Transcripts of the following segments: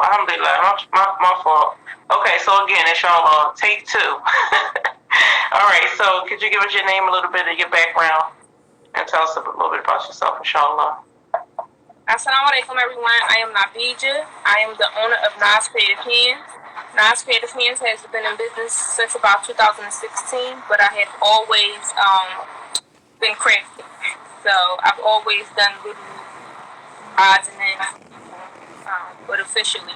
Alhamdulillah. My fault. Okay, so again, it's y'all take two. All right, so could you give us your name, a little bit of your background, and tell us a little bit about yourself, inshallah? Assalamu alaikum, everyone. I am Nabija. I am the owner of Nas Creative Hands. Nas Creative Hands has been in business since about 2016, but I have always been crafty. So I've always done little odds and ends, but officially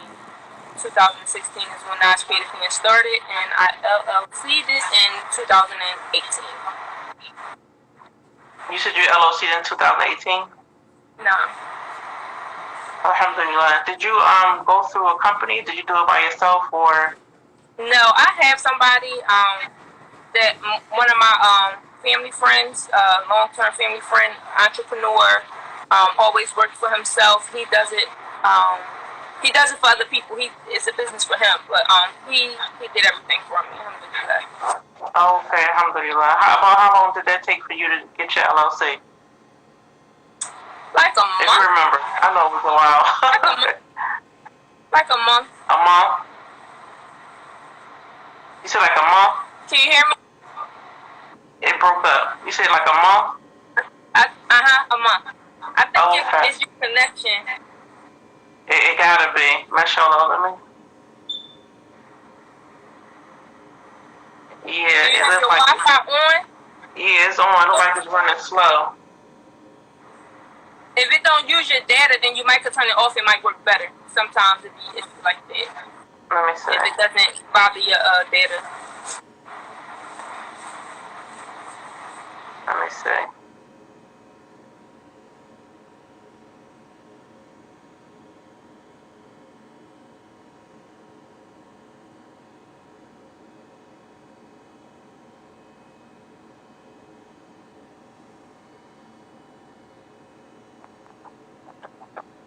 2016 is when Nas Creative Hands started, and I LLC'd it in 2018. You said you LLC'd in 2018? No. Alhamdulillah. Did you go through a company? Did you do it by yourself or? No, I have somebody that one of my family friends, long-term family friend, entrepreneur, always worked for himself. He does it. He does it for other people. It's a business for him, but he did everything for me. Alhamdulillah. Okay, alhamdulillah. How long did that take for you to get your LLC? Like a month. If you remember, I know it was a while. Like a month. A month? You said like a month? Can you hear me? It broke up. You said like a month? A month. I think it's your connection. It gotta be. Mashallah, let me. Yeah, you it have looks your like Wi-Fi on? Yeah, it's on. It looks like it's running slow. If it don't use your data, then you might could turn it off. It might work better. Sometimes it's like that. Let me see. If it doesn't bother your data. Let me see.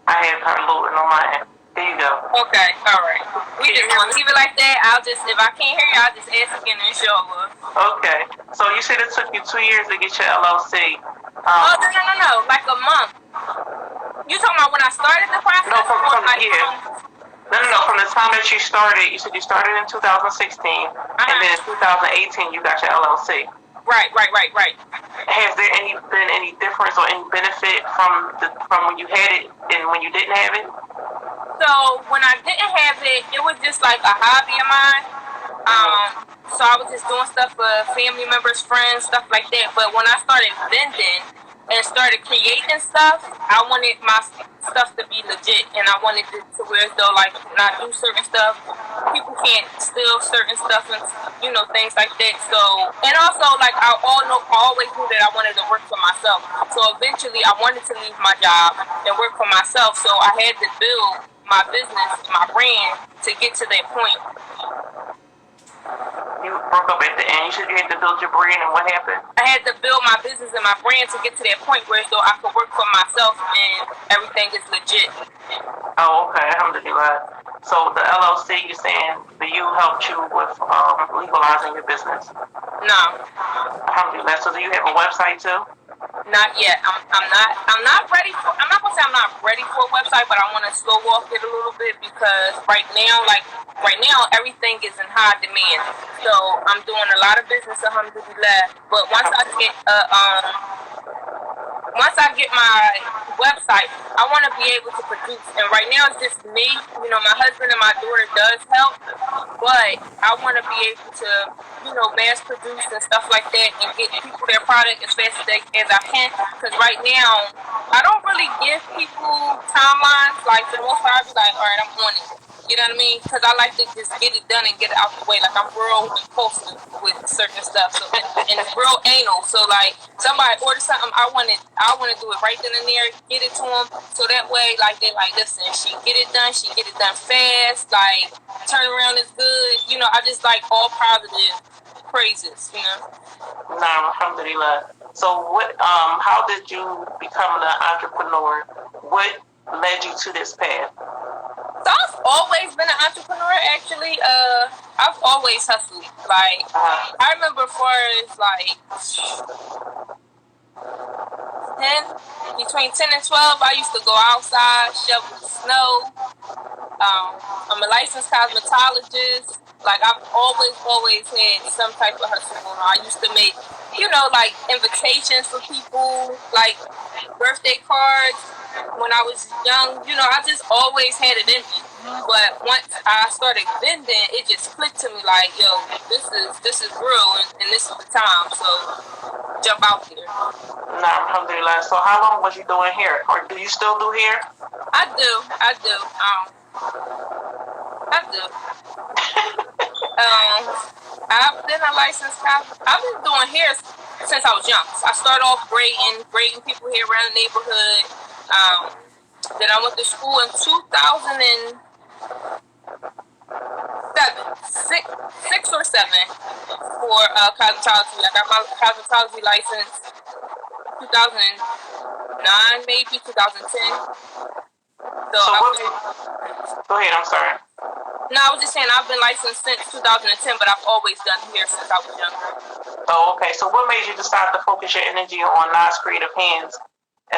I have her loading on my end. There you go. Okay, all right. We just gonna leave it like that. If I can't hear you, I'll just ask again, inshallah. Okay. So you said it took you 2 years to get your LLC. No. Like a month. You talking about when I started the process? No, from the time that you started, you said you started in 2016, and then in 2018 you got your LLC. Right. Has there been any difference or any benefit from when you had it and when you didn't have it? So when I didn't have it, it was just like a hobby of mine. So I was just doing stuff for family members, friends, stuff like that. But when I started vending and started creating stuff, I wanted my stuff to be legit, and I wanted it to where as though like when I do certain stuff, people can't steal certain stuff and things like that. So, and also like I always knew that I wanted to work for myself. So eventually I wanted to leave my job and work for myself. So I had to build my business, my brand to get to that point. You broke up at the end. You said you had to build your brand, and what happened? I had to build my business and my brand to get to that point where so I could work for myself and everything is legit. Oh, okay. Alhamdulillah. So the LLC, you're saying, the you helped you with legalizing your business? No. Alhamdulillah. So do you have a website too? Not yet. I'm not ready for. I'm not gonna say I'm not ready for a website, but I want to slow walk it a little bit because right now everything is in high demand. So I'm doing a lot of business, alhamdulillah. But once I get my website, I want to be able to produce. And right now it's just me. My husband and my daughter does help, but I want to be able to, mass produce and stuff like that and get people their product as fast as I can. Because right now, I don't really give people timelines. Like for the most part, I'll be like, all right, I'm on it. You know what I mean? Because I like to just get it done and get it out the way. Like I'm real impulsive with certain stuff, so and it's real anal. So like somebody orders something, I want to do it right then and there, get it to them, so that way like they're like, listen, she get it done fast. Like turnaround is good. I just like all positive praises. Nah, alhamdulillah. So how did you become an entrepreneur? What led you to this path? So I've always been an entrepreneur, actually. I've always hustled. Like, I remember first, like, between 10 and 12, I used to go outside, shovel the snow, I'm a licensed cosmetologist. Like I've always had some type of hustle going on. I used to make, like invitations for people, like birthday cards when I was young. I just always had it in me. But once I started vending, it just clicked to me like, yo, this is real, and this is the time. So jump out there. Nah, alhamdulillah. So how long was you doing hair? Or do you still do hair? I do. I do. I've been a licensed cop. I've been doing hair since I was young. So I started off braiding people here around the neighborhood. Then I went to school in 2007, six or seven, for cosmetology. I got my cosmetology license 2009, maybe 2010. So go ahead, I'm sorry. No, I was just saying I've been licensed since 2010, but I've always done hair since I was younger. Oh, okay. So what made you decide to focus your energy on Nas Creative Hands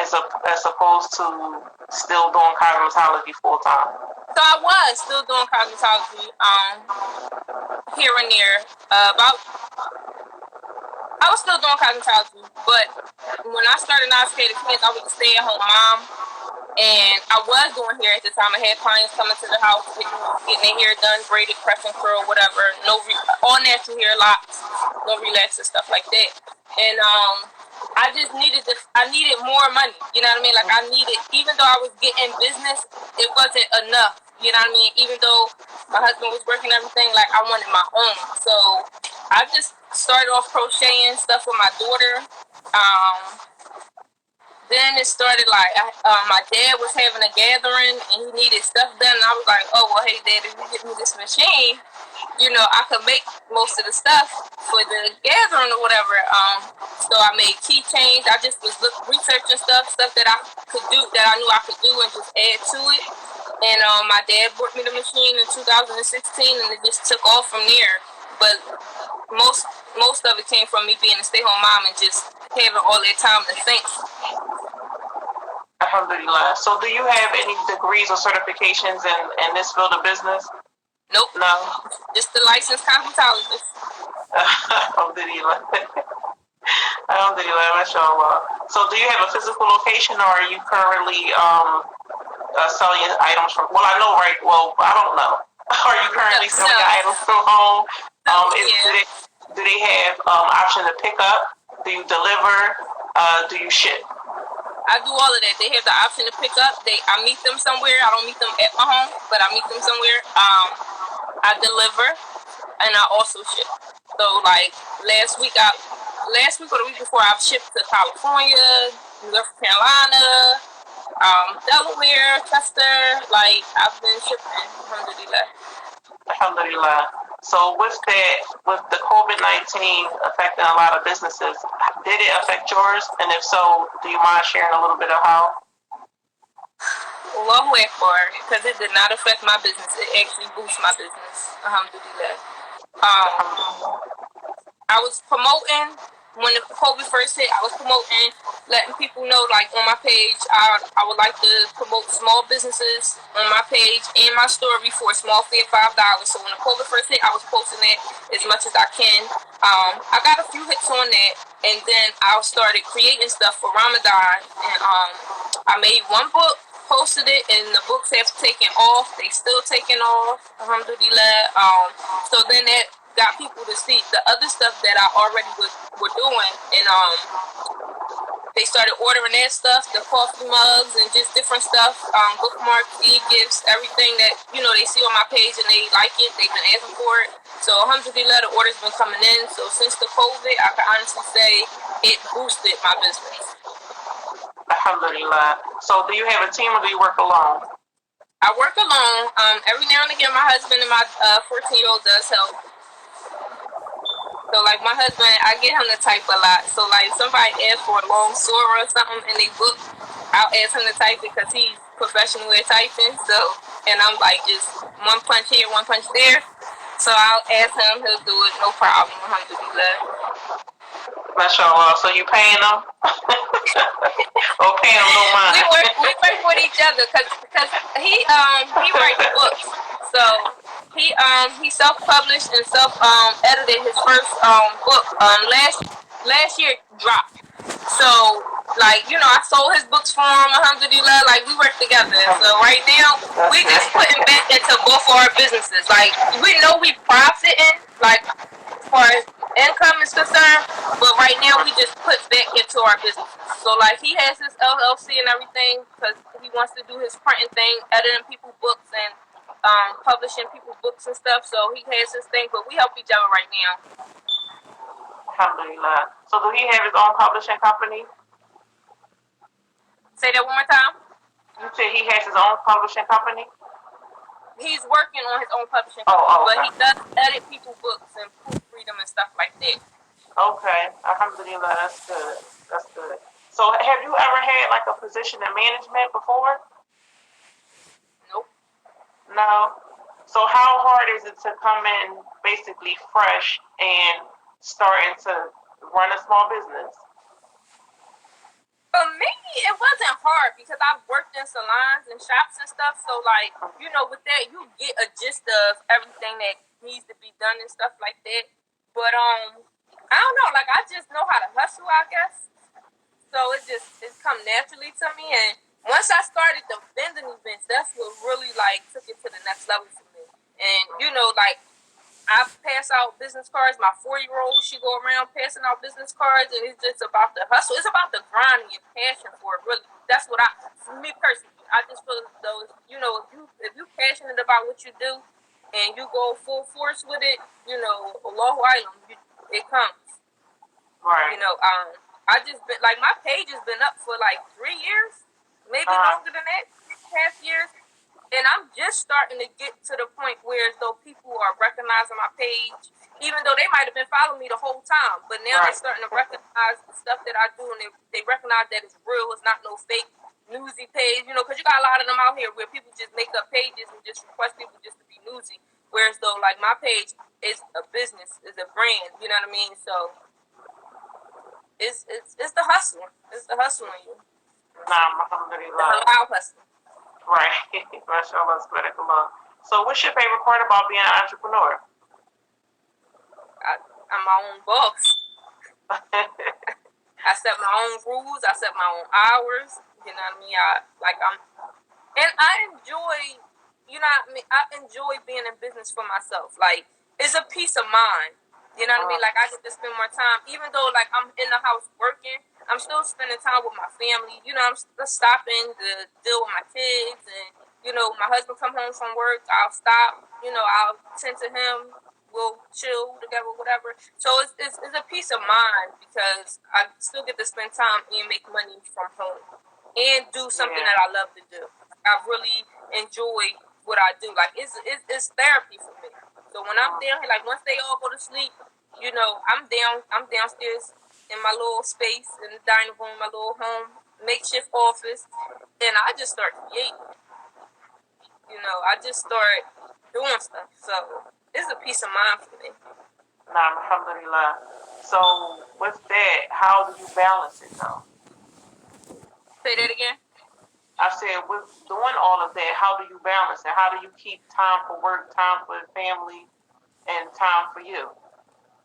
as opposed to still doing cosmetology full time? So I was still doing cosmetology here and there. I was still doing cosmetology, but when I started Nas Creative Hands, I was a stay-at-home mom. And I was doing hair at the time. I had clients coming to the house, getting their hair done, braided, press and curl, whatever. All natural hair, locks, no relax and stuff like that. And I just needed more money. You know what I mean? Like I needed, even though I was getting business, it wasn't enough. You know what I mean? Even though my husband was working everything, like I wanted my own. So I just started off crocheting stuff with my daughter. Then it started like my dad was having a gathering and he needed stuff done. And I was like, oh, well, hey, Dad, if you get me this machine, I could make most of the stuff for the gathering or whatever. So I made keychains. I just was researching stuff that I could do, that I knew I could do, and just add to it. And my dad bought me the machine in 2016, and it just took off from there. But most of it came from me being a stay-home mom and just having all that time to think. Alhamdulillah. So do you have any degrees or certifications in this field of business? Nope. No. Just the licensed cosmetologist. Alhamdulillah. Alhamdulillah, mashallah. So do you have a physical location, or are you currently selling items from, well, I know, right? Well, I don't know. Are you currently selling items from home? Do they have option to pick up? Do you deliver? Do you ship? I do all of that. They have the option to pick up. I meet them somewhere. I don't meet them at my home, but I meet them somewhere. I deliver, and I also ship. So like last week or the week before, I've shipped to California, North Carolina, Delaware, Chester. Like I've been shipping. Alhamdulillah. Alhamdulillah. So with the COVID-19 affecting a lot of businesses, did it affect yours? And if so, do you mind sharing a little bit of how? Long way for it, because it did not affect my business. It actually boosted my business. Alhamdulillah. I was promoting when the COVID first hit. I was promoting, letting people know, like on my page, I would like to promote small businesses on my page and my story for a small fee of $5. So when the COVID first hit, I was posting it as much as I can. I got a few hits on that, and then I started creating stuff for Ramadan, and I made one book, posted it, and the books have taken off. They still taking off, alhamdulillah. So then that got people to see the other stuff that I already were doing, and they started ordering that stuff, the coffee mugs and just different stuff, bookmarks, e-gifts, everything that they see on my page, and they like it. They've been asking for it. So alhamdulillah, the orders been coming in. So since the COVID, I can honestly say it boosted my business. Alhamdulillah. So do you have a team, or do you work alone? I work alone. Every now and again, my husband and my 14-year-old does help. So, like, my husband, I get him to type a lot. So, like, somebody asks for a long surah or something in they book, I'll ask him to type it because he's professional at typing. So, and I'm like, just one punch here, one punch there. So, I'll ask him, he'll do it, no problem, alhamdulillah. Mashallah. So you paying them? Or paying them no mind? We work with each other because he writes books. So he self-published and self-edited his first book last year dropped. So like, you know, I sold his books for him, alhamdulillah, like we work together. So right now we just putting back into both of our businesses. Like we know we profiting, like as far as income is concerned, but right now we just put back into our businesses. So like he has his LLC and everything because he wants to do his printing thing, editing people books and publishing people books and stuff. So he has his thing, but we help each other right now. Alhamdulillah. So do he have his own publishing company? Say that one more time. You said he has his own publishing company? He's working on his own publishing company, okay. But he does edit people books and proofread them and stuff like that. Okay. Alhamdulillah, that's good. That's good. So have you ever had like a position in management before? Nope. No. So how hard is it to come in basically fresh and starting to run a small business? For me, it wasn't hard because I've worked in salons and shops and stuff. So, like, you know, with that, you get a gist of everything that needs to be done and stuff like that. But, I don't know. Like, I just know how to hustle, I guess. So, it's come naturally to me. And once I started the vending events, that's what really, like, took it to the next level for me. And, you know, like, I pass out business cards. My 4-year-old, she go around passing out business cards, and it's just about the hustle. It's about the grind and your passion for it. Really, that's what for me personally, I just feel as though, you know, if you passionate about what you do, and you go full force with it, you know, Allahu Alam, it comes. Right. You know, I just been like my page has been up for like 3 years, maybe longer than that, 6.5 years. And I'm just starting to get to the point where as though people are recognizing my page, even though they might have been following me the whole time. But now they're starting to recognize the stuff that I do, and they recognize that it's real. It's not no fake newsy page, you know, because you got a lot of them out here where people just make up pages and just request people just to be newsy. Whereas though, like, my page is a business, is a brand, you know what I mean? So it's the hustle. It's the hustle in you. Nah, alhamdulillah. The halal hustle. Right. Mashallah, subhanakallah. So what's your favorite part about being an entrepreneur? I'm my own boss. I set my own rules. I set my own hours. You know what I mean? I enjoy, you know what I mean? I enjoy being in business for myself. Like, it's a peace of mind. You know what I mean? Like, I get to spend more time. Even though, like, I'm in the house working, I'm still spending time with my family. You know, I'm stopping to deal with my kids. And, you know, my husband come home from work, I'll stop. You know, I'll tend to him. We'll chill together, whatever. So it's a peace of mind because I still get to spend time and make money from home and do something that I love to do. I really enjoy what I do. Like, it's therapy for me. So when I'm down here, like, once they all go to sleep, you know, I'm downstairs in my little space in the dining room, my little home, makeshift office, and I just start creating. You know, I just start doing stuff. So it's a peace of mind for me. Nah, alhamdulillah. So with that, how do you balance it though? Say that again? I said, with doing all of that, how do you balance it? How do you keep time for work, time for family, and time for you?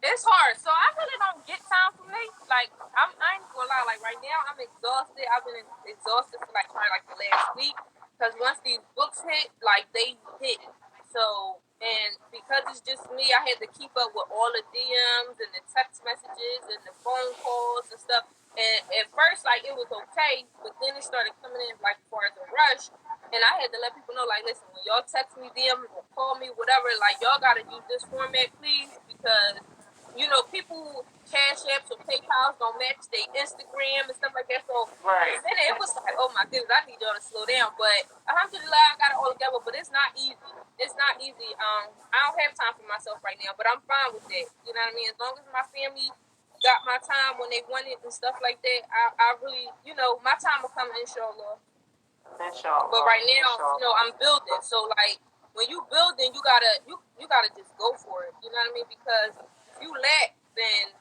It's hard. So I really don't get time for me. Like, I ain't gonna lie. Like, right now, I'm exhausted. I've been exhausted for like probably like the last week. Because once these books hit, like, they hit. So, and because it's just me, I had to keep up with all the DMs and the text messages and the phone calls and stuff. And at first, like, it was okay. But then it started coming in, like, as far as a rush. And I had to let people know, like, listen, when y'all text me, DM or call me, whatever, like, y'all got to use this format, please. Because, you know, people, Cash Apps or PayPals don't match their Instagram and stuff like that. So then it was like, oh my goodness, I need y'all to slow down. But alhamdulillah, I got it all together. But it's not easy. It's not easy. I don't have time for myself right now, but I'm fine with that. You know what I mean? As long as my family got my time when they want it and stuff like that, I really, you know, my time will come, inshallah. Inshallah. But right now, you know, I'm building. So like, when you building, you gotta just go for it. You know what I mean? Because if you lack, then,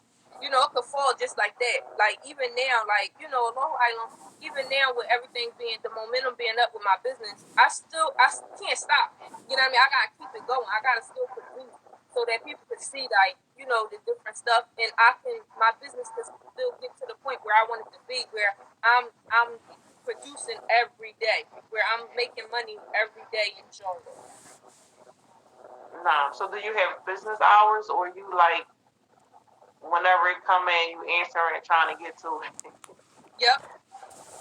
you know, it could fall just like that. Like even now, like Long Island, even now with everything being the momentum being up with my business, I can't stop. You know what I mean? I gotta keep it going. I gotta still produce so that people can see like the different stuff, and my business can still get to the point where I want it to be, where I'm producing every day, where I'm making money every day in Charlotte. Nah. So do you have business hours, or you like whenever it come in, you answering and trying to get to it? Yep,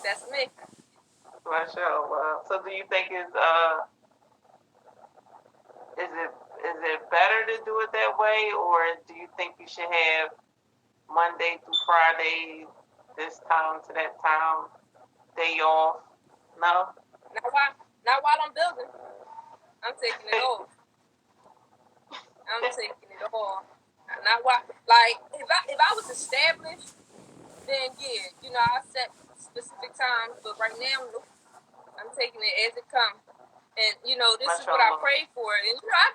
that's me. So do you think is it better to do it that way, or do you think you should have Monday through Friday, this time to that time, day off? No. Not while I'm building. I'm taking it off. I'm taking it all. Not why. Like if I was established, then yeah, I set specific times. But right now, nope, I'm taking it as it comes. And this is what I pray for. And I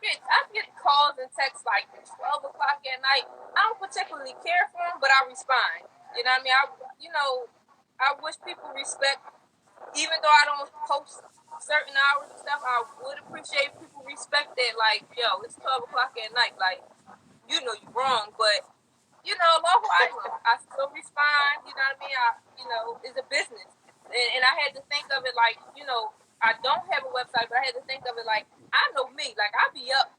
get calls and texts like 12 o'clock at night. I don't particularly care for them, but I respond. You know what I mean? I wish people respect. Even though I don't post certain hours and stuff, I would appreciate people respect that. Like, yo, it's 12 o'clock at night. Like, you're wrong, but Long Island, I still respond. You know what I mean? It's a business, and I had to think of it like, I don't have a website, but I had to think of it like, I know me. Like, I be up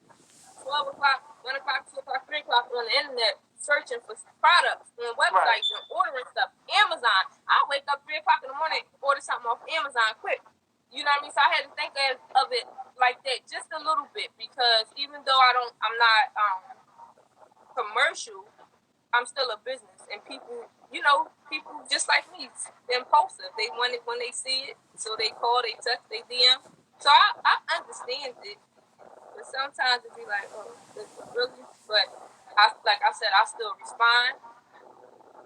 12 o'clock, 1 o'clock, 2 o'clock, 3 o'clock on the internet searching for products on websites and ordering stuff. Amazon. I wake up 3 o'clock in the morning, order something off Amazon quick. You know what I mean? So I had to think of it like that just a little bit, because even though I'm not commercial, I'm still a business, and people just like me, they're impulsive. They want it when they see it, so they call, they text, they DM. So I understand it, but sometimes it be like, oh, this is really. But like I said, I still respond,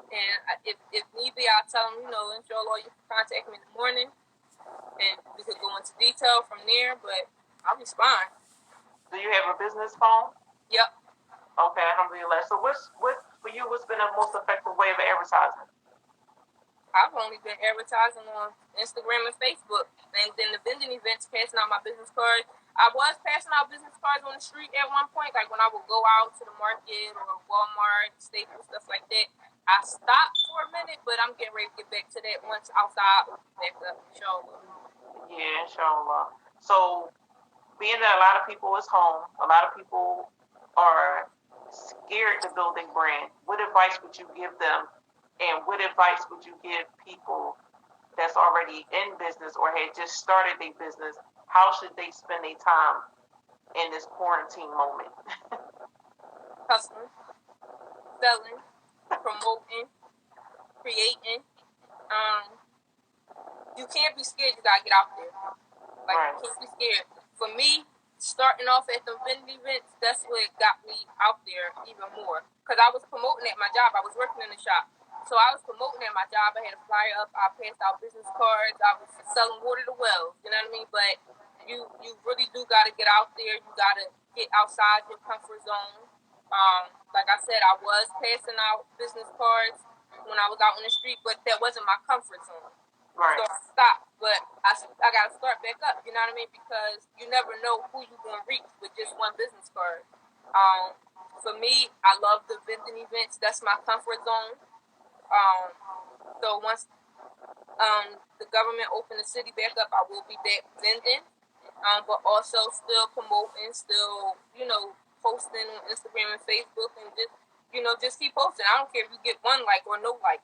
and if need be, I'll tell them, inshallah, you can contact me in the morning, and we could go into detail from there. But I respond. Do you have a business phone? Yep. Okay, alhamdulillah. So what's been the most effective way of advertising? I've only been advertising on Instagram and Facebook, and then the vending events, passing out my business cards. I was passing out business cards on the street at one point, like when I would go out to the market or Walmart, Staples, stuff like that. I stopped for a minute, but I'm getting ready to get back to that once outside opens back up, inshallah. Yeah, inshallah. So, being that a lot of people is home, a lot of people are scared to build a brand. What advice would you give them? And what advice would you give people that's already in business or had just started their business? How should they spend their time in this quarantine moment? Hustling, selling, promoting, creating. You can't be scared. You gotta get out there. Like, you can't be scared. For me, starting off at the vending events, that's what got me out there even more. Because I was promoting at my job. I was working in the shop. So I was promoting at my job. I had a flyer up. I passed out business cards. I was selling water to wells. You know what I mean? But you really do got to get out there. You got to get outside your comfort zone. Like I said, I was passing out business cards when I was out in the street, but that wasn't my comfort zone. Right. So I stopped. But I got to start back up. You know what I mean? Because you never know who you're going to reach with just one business card. For me, I love the vending events. That's my comfort zone. So once the government opened the city back up, I will be back vending, but also still promoting, still posting on Instagram and Facebook, and just keep posting. I don't care if you get one like or no like.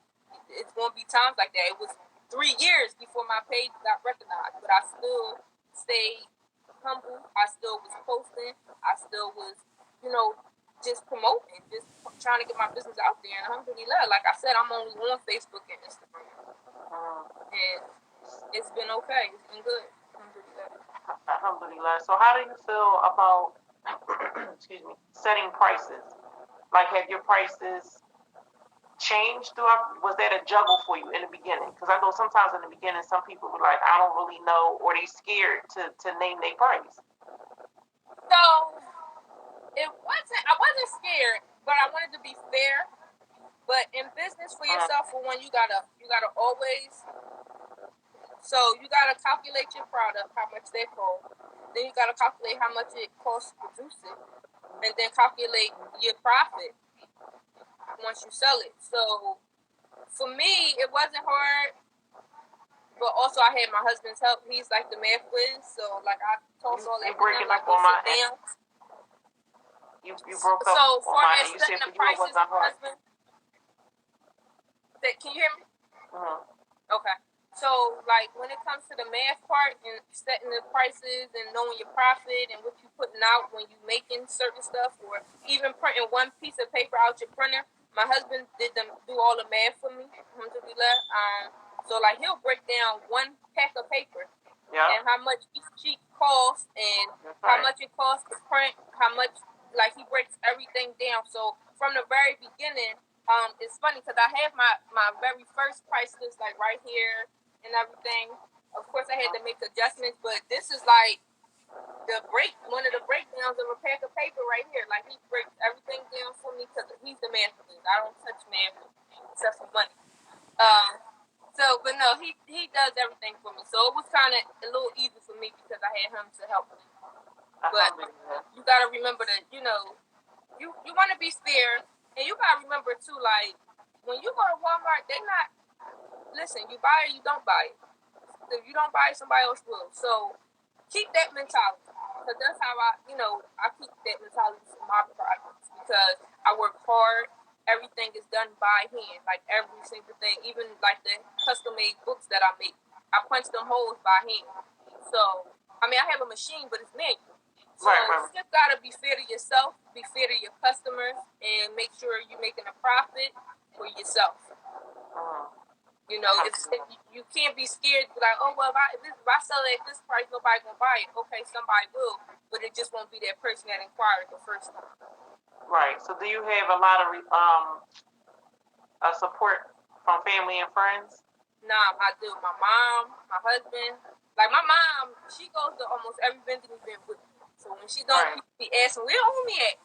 It's gonna be times like that. It was 3 years before my page got recognized, but I still stayed humble. I still was posting. I still was just promoting, just trying to get my business out there. And alhamdulillah, like I said, I'm only on Facebook and Instagram. And it's been okay. It's been good. Alhamdulillah. So how do you feel about setting prices? Like, have your prices changed throughout? Was that a juggle for you in the beginning? Because I know sometimes in the beginning, some people were like, I don't really know, or they scared to name their price. So I wasn't scared, but I wanted to be fair. But in business for yourself, for one, you gotta always. So you gotta calculate your product, how much they cost. Then you gotta calculate how much it costs to produce it, and then calculate your profit once you sell it. So for me, it wasn't hard, but also I had my husband's help. He's like the math whiz, so like I toss all that to him, like go sit down. You broke up. So for my as setting the prices, husband. Can you hear me? Okay. So like when it comes to the math part and setting the prices and knowing your profit and what you're putting out when you're making certain stuff, or even printing one piece of paper out your printer, my husband do all the math for me. So like he'll break down one pack of paper and how much each sheet costs and how much it costs to print, how much, like he breaks everything down. So from the very beginning, it's funny because I have my very first price list like right here and everything. Of course I had to make adjustments, but this is like one of the breakdowns of a pack of paper right here. Like he breaks everything down for me because he's the man for me. I don't touch math except for money. But no, he does everything for me. So it was kind of a little easy for me because I had him to help me. But you got to remember that, you want to be fair. And you got to remember, too, like, when you go to Walmart, listen, you buy it, you don't buy it. If you don't buy it, somebody else will. So keep that mentality. Because that's how I keep that mentality for my projects. Because I work hard. Everything is done by hand, like every single thing, even like the custom-made books that I make. I punch them holes by hand. So, I have a machine, but it's manual. So you just gotta be fair to yourself, be fair to your customers, and make sure you're making a profit for yourself. You can't be scared to be like, oh well, if I sell it at this price, nobody gonna buy it. Okay, somebody will, but it just won't be that person that inquired the first time. Right. So do you have a lot of support from family and friends? Nah, I do. My mom, my husband. Like my mom, she goes to almost every vending event with me. So when she don't, people be asking, where homie at?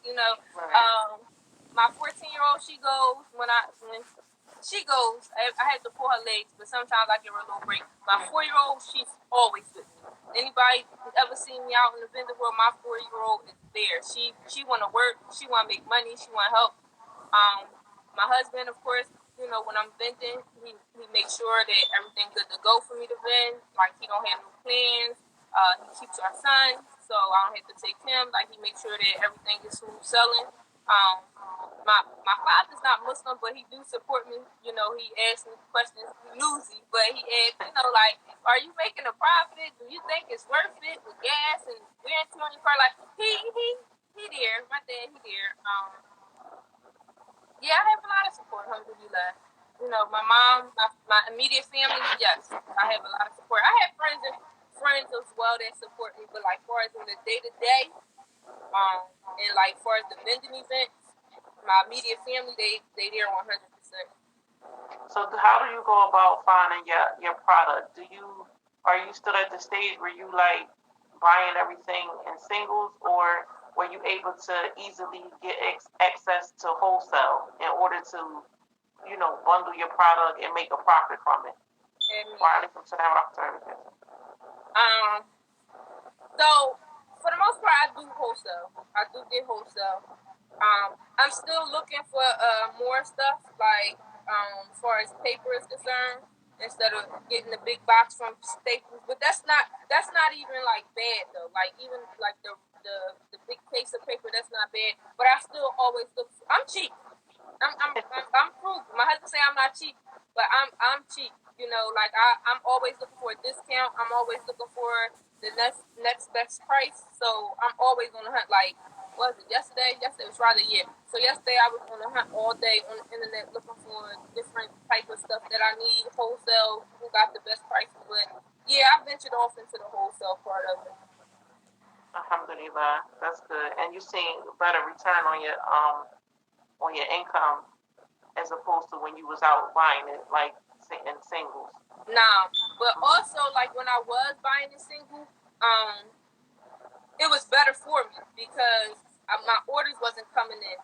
My 14-year-old, she goes when she goes. I had to pull her legs, but sometimes I give her a little break. My 4-year-old, she's always with me. Anybody ever seen me out in the vending world, my 4-year-old is there. She want to work. She want to make money. She want to help. My husband, of course, when I'm vending, he makes sure that everything's good to go for me to vend. Like, he don't have no plans. He keeps our son, so I don't have to take him. Like, he makes sure that everything is smooth selling. My father's not Muslim, but he do support me. He asks me questions. He's newsy, but he asks, like, are you making a profit? Do you think it's worth it with gas and guarantee on your car? Like, he there. My dad, he there. Yeah, I have a lot of support, alhamdulillah. My mom, my immediate family, yes, I have a lot of support. I have friends as well that support me, but like far as in the day-to-day, and like far as the vending events, my immediate family, they there 100%. So how do you go about finding your product? Are you still at the stage where you like buying everything in singles, or were you able to easily get access to wholesale in order to bundle your product and make a profit from it? So for the most part, I do wholesale. I do get wholesale. I'm still looking for more stuff, like as far as paper is concerned, instead of getting the big box from Staples. But that's not even like bad though. Like even like the big case of paper, that's not bad. But I still always look. I'm cheap. I'm frugal. My husband say I'm not cheap, but I'm cheap. Like I'm always looking for a discount. I'm always looking for the next best price. So I'm always on the hunt. Like, was it yesterday? Yesterday was Friday, yeah. So yesterday I was on the hunt all day on the internet looking for different type of stuff that I need, wholesale, who got the best prices. But yeah, I ventured off into the wholesale part of it. Alhamdulillah, that's good. And you're seeing better return on your income as opposed to when you was out buying it like in singles. Nah, but also like when I was buying in single, it was better for me because my orders wasn't coming in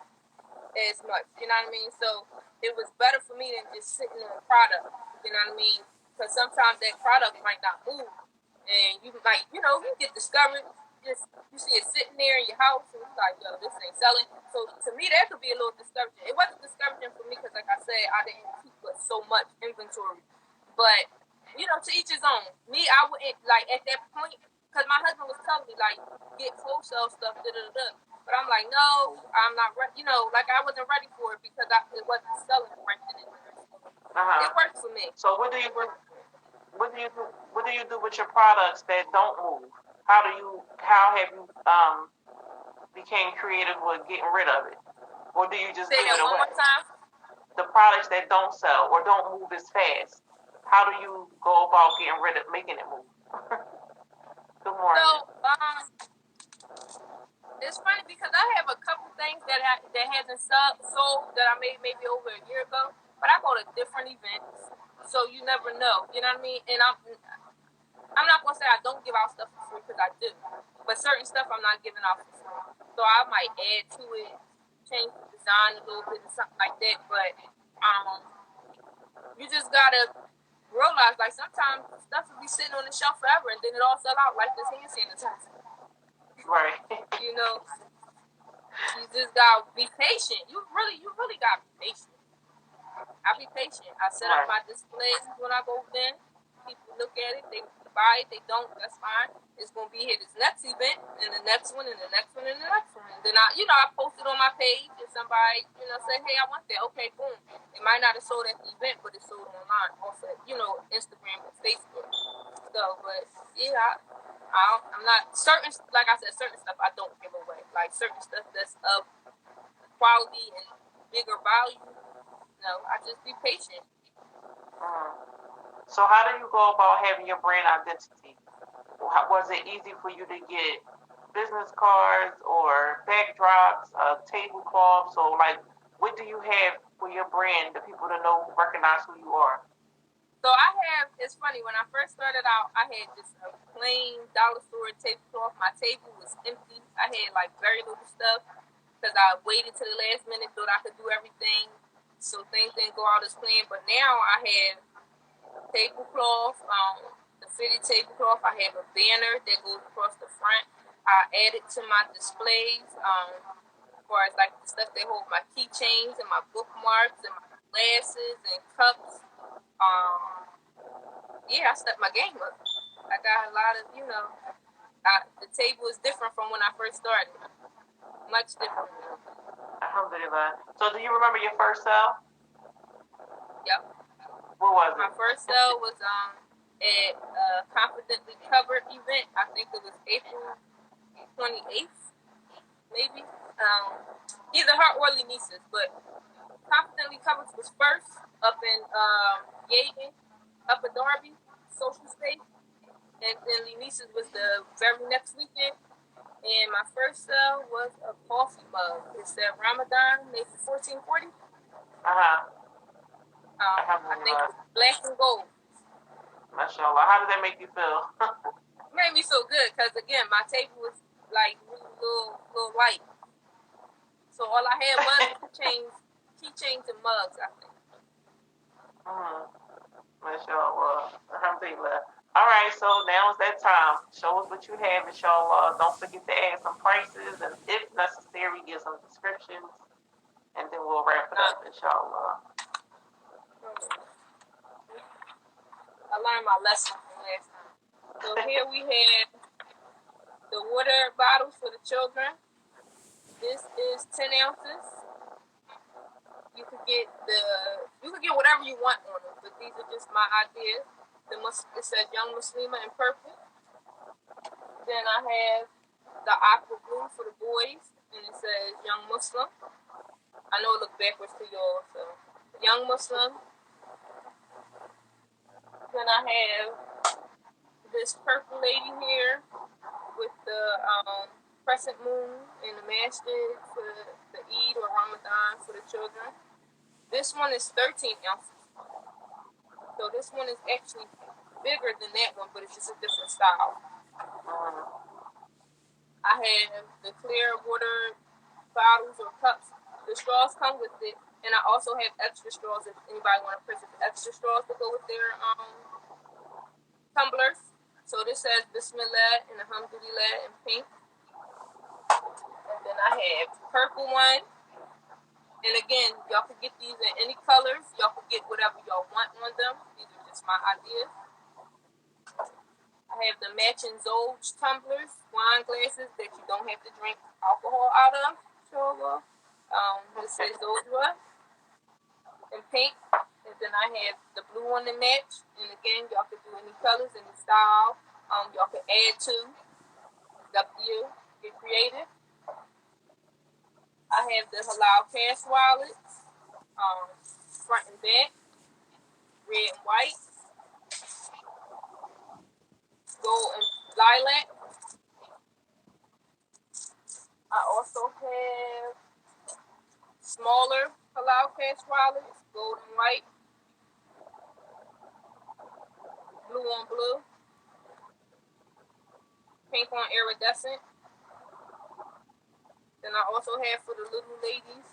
as as much. You know what I mean? So it was better for me than just sitting on a product. You know what I mean? Because sometimes that product might not move, and you might, you get discouraged. Just you see it sitting there in your house, and you're like, yo, this ain't selling. So to me, that could be a little discouraging. It wasn't discouraging for me because, like I said, I didn't keep so much inventory. But to each his own. Me, I wouldn't like at that point because my husband was telling me like get wholesale stuff, da da da. But I'm like, no, I'm not ready. Like I wasn't ready for it because it wasn't selling right then and there. It worked for me. So what do you do? What do you do with your products that don't move? How have you became creative with getting rid of it? Or do you just Say give that it one away? more time. The products that don't sell or don't move as fast, how do you go about getting rid of making it move? Good morning. So it's funny because I have a couple things that hasn't sold that I made maybe over a year ago, but I go to different events, so you never know. You know what I mean? And I'm not gonna say I don't give out stuff for free because I do, but certain stuff I'm not giving out for free. So I might add to it, change the design a little bit or something like that. But you just gotta realize like sometimes stuff will be sitting on the shelf forever and then it all sell out like this hand sanitizer. Right. You just gotta be patient. You really gotta be patient. I'll be patient. I set up my displays when I go in. People look at it, they buy it, they don't, that's fine. It's gonna be here this next event, and the next one, and the next one, and the next one. And then I post it on my page, and somebody, say, hey, I want that. Okay, boom. It might not have sold at the event, but it's sold online, also, Instagram and Facebook. So, but yeah, I'm not certain. Like I said, certain stuff I don't give away. Like certain stuff that's of quality and bigger value. I just be patient. So how do you go about having your brand identity? Was it easy for you to get business cards or backdrops, tablecloths? So like, what do you have for your brand, the people to know, recognize who you are? So it's funny, when I first started out, I had just a plain dollar store tablecloth. My table was empty. I had like very little stuff because I waited to the last minute, thought I could do everything. So things didn't go out as planned. But now I have tablecloth, the fitted tablecloth. I have a banner that goes across the front. I added to my displays, as far as like the stuff that hold my keychains and my bookmarks and my glasses and cups. I stepped my game up. I got a lot of, the table is different from when I first started. Much different. Alhamdulillah. So do you remember your first sale? Yep. What was it? My first sale was at a Confidently Covered event. I think it was April 28th, maybe. Either her or Lenice's, but Confidently Covered was first up in Yaden, up in Darby, social space. And then Lenice's was the very next weekend. And my first sale was a coffee mug. It said Ramadan, maybe 1440. I think it was black and gold. MashaAllah. How did that make you feel? It made me feel good because, again, my table was like really little light. So all I had was keychains and mugs, I think. MashaAllah. Alhamdulillah. All right, so now is that time. Show us what you have, inshallah. Don't forget to add some prices and, if necessary, give some descriptions. And then we'll wrap it up, inshallah. I learned my lesson from last time. So here we have the water bottles for the children. This is 10 ounces. You could get whatever you want on them, but these are just my ideas. It says Young Muslima in purple. Then I have the aqua blue for the boys, and it says Young Muslim. I know it looks backwards to y'all, so Young Muslim. Then I have this purple lady here with the crescent moon and the masjid for the Eid or Ramadan for the children. This one is 13 ounces. So this one is actually bigger than that one, but it's just a different style. I have the clear water bottles or cups. The straws come with it, and I also have extra straws if anybody want to purchase extra straws to go with their tumblers. So this says Bismillah and Alhamdulillah in pink. And then I have purple one. And again, y'all can get these in any colors. Y'all can get whatever y'all want on them. These are just my ideas. I have the matching Zolj tumblers, wine glasses that you don't have to drink alcohol out of. So, this says Zolj in pink. And then I have the blue one to match. And again, y'all can do any colors, any style. Y'all can add to. It's up to you. Get creative. I have the Halal cash wallets, front and back, red and white, gold and lilac. I also have smaller Halal cash wallets, gold and white, blue on blue, pink on iridescent. Then I also have for the little ladies,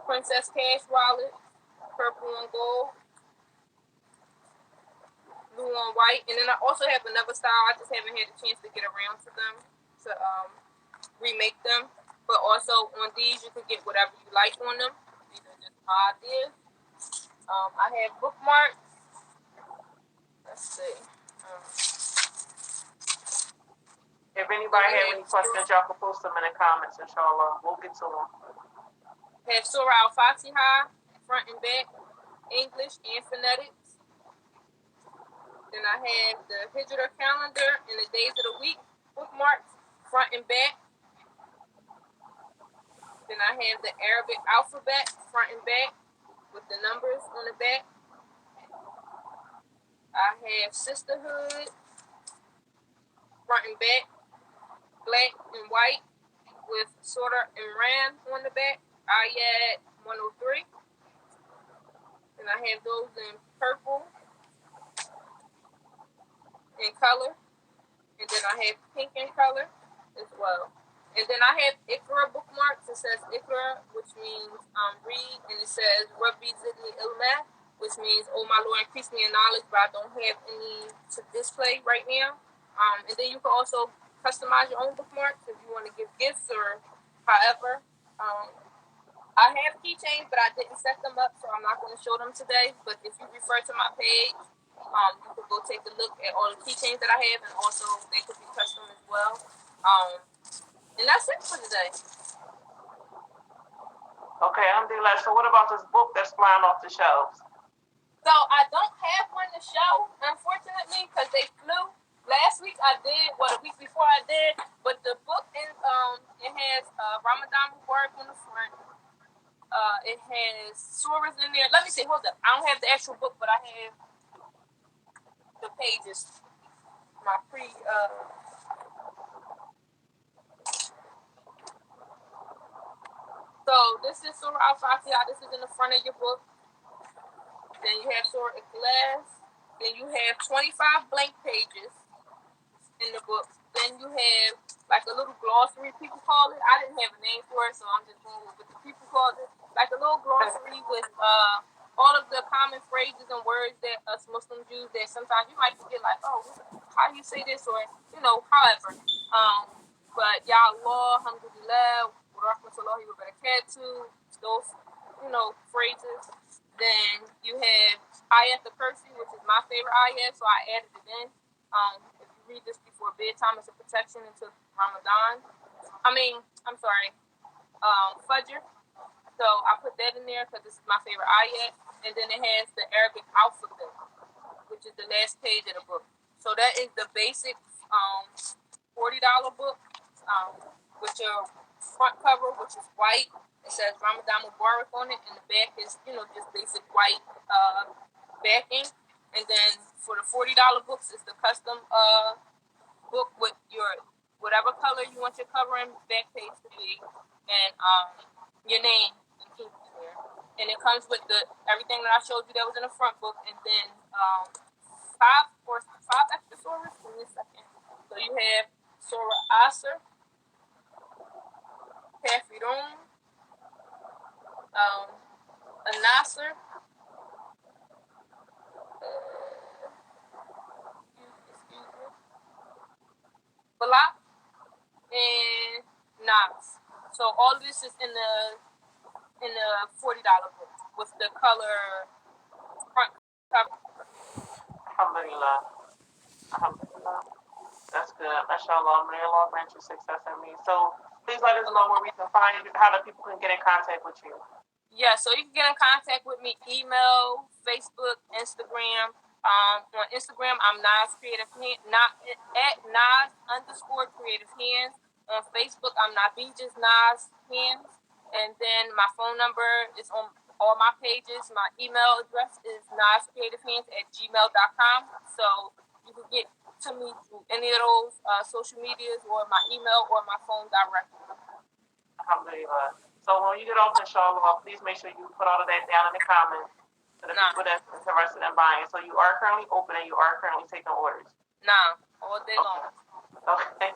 princess cash wallet, purple and gold, blue on white. And then I also have another style. I just haven't had a chance to get around to them to remake them. But also on these, you can get whatever you like on them. These are just my ideas. I have bookmarks. Let's see. If anybody have any questions, y'all can post them in the comments, inshallah. We'll get to them. Have Surah Al-Fatiha, front and back, English and phonetics. Then I have the Hijrah calendar and the days of the week, bookmarks, front and back. Then I have the Arabic alphabet, front and back, with the numbers on the back. I have Sisterhood, front and back, black and white, with Surah Imran on the back, Ayat 103. And I have those in purple in color. And then I have pink in color as well. And then I have Iqra bookmarks. It says Iqra, which means read. And it says Rabbi Zidni Ilmah, which means, oh my Lord, increase me in knowledge, but I don't have any to display right now. And then you can also customize your own bookmarks if you want to give gifts or however. I have keychains, but I didn't set them up, so I'm not going to show them today. But if you refer to my page, you can go take a look at all the keychains that I have, and also they could be custom as well. And that's it for today. Okay, alhamdulillah. So what about this book that's flying off the shelves? So I don't have one to show, unfortunately, because they flew. Last week I did, well, the week before I did, but the book is, it has Ramadan Mubarak on the front. It has surahs in there. Let me see, hold up. I don't have the actual book, but I have the pages. My So this is Surah Al-Fatiha. This is in the front of your book. Then you have Surah Ikhlas. Then you have 25 blank pages in the book. Then you have like a little glossary, people call it. I didn't have a name for it, so I'm just going with what the people call it. Like a little glossary with all of the common phrases and words that us Muslims use that sometimes you might forget, like, oh, how do you say this? Or, however. But Ya Allah, Alhamdulillah, wa rahmatullahi wa barakatuh, those, phrases. Then you have Ayat the Kursi, which is my favorite ayat, so I added it in. If you read this before bedtime, it's a protection into Ramadan. Fajr. So I put that in there because this is my favorite ayat. And then it has the Arabic alphabet, which is the last page of the book. So that is the basic $40 book with your front cover, which is white. It says Ramadan Mubarak on it, and the back is, just basic white backing. And then for the $40 books, it's the custom book with your whatever color you want your cover and back page to be, and your name included there. And it comes with everything that I showed you that was in the front book, and then five extra surahs. Give me a second. So you have Surah Asr, Kafirun, Nasser, Balak, and Nas. So all of this is in the $40 book with the color front cover. Alhamdulillah. Alhamdulillah. That's good. Mashallah. May Allah grant you success in me. So please let us know where we can find you, how the people can get in contact with you. Yeah, so you can get in contact with me, email, Facebook, Instagram. On Instagram, I'm Nas Creative Hands, not at Nas_Creative Hands. On Facebook, I'm Nabija's Nas Hands. And then my phone number is on all my pages. My email address is nascreativehands@gmail.com. So you can get to me through any of those social medias or my email or my phone directly. Alhamdulillah. So when you get off, inshallah, please make sure you put all of that down in the comments to the people that's interested in buying. So you are currently open and you are currently taking orders. Nah, all day long. Okay.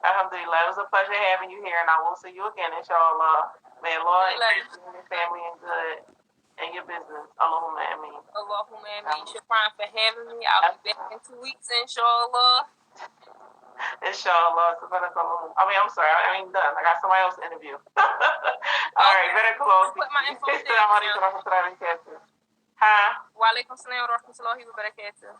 Alhamdulillah. It was a pleasure having you here, and I will see you again, inshallah. May Allah increase you and your family in good and your business. Allahumma ameen. Allahumma ameen. Shukran for having me. I'll be back in 2 weeks, inshallah. Inshallah. I'm sorry. I ain't done. I got somebody else to interview. All right. Better close. Put my info down. Huh? Wa alaikum salam wa rahmatullahi wa barakatuh.